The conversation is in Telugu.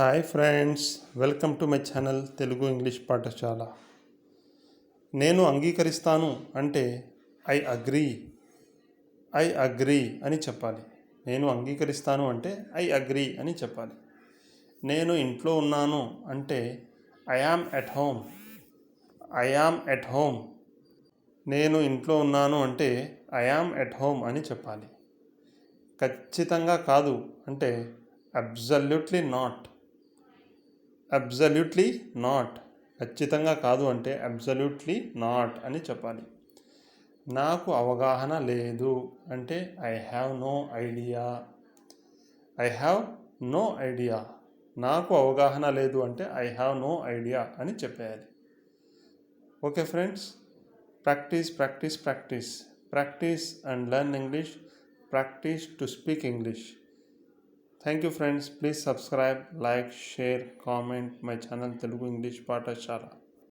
Hi friends, welcome to my channel Telugu English పాఠశాల. నేను అంగీకరిస్తాను అంటే ఐ అగ్రీ అని చెప్పాలి. నేను అంగీకరిస్తాను అంటే ఐ అగ్రీ అని చెప్పాలి. నేను ఇంట్లో ఉన్నాను అంటే ఐ యామ్ ఎట్ హోమ్. నేను ఇంట్లో ఉన్నాను అంటే ఐ యామ్ ఎట్ హోమ్ అని చెప్పాలి. ఖచ్చితంగా కాదు అంటే అబ్సల్యూట్లీ నాట్. ఖచ్చితంగా కాదు అంటే అబ్సల్యూట్లీ నాట్ అని చెప్పాలి. నాకు అవగాహన లేదు అంటే ఐ హ్యావ్ నో ఐడియా. నాకు అవగాహన లేదు అంటే ఐ హ్యావ్ నో ఐడియా అని చెప్పేయాలి. Okay friends, practice and learn English. Practice to speak English. Thank you friends. Please subscribe, like, share, comment my channel Telugu English Pathashala.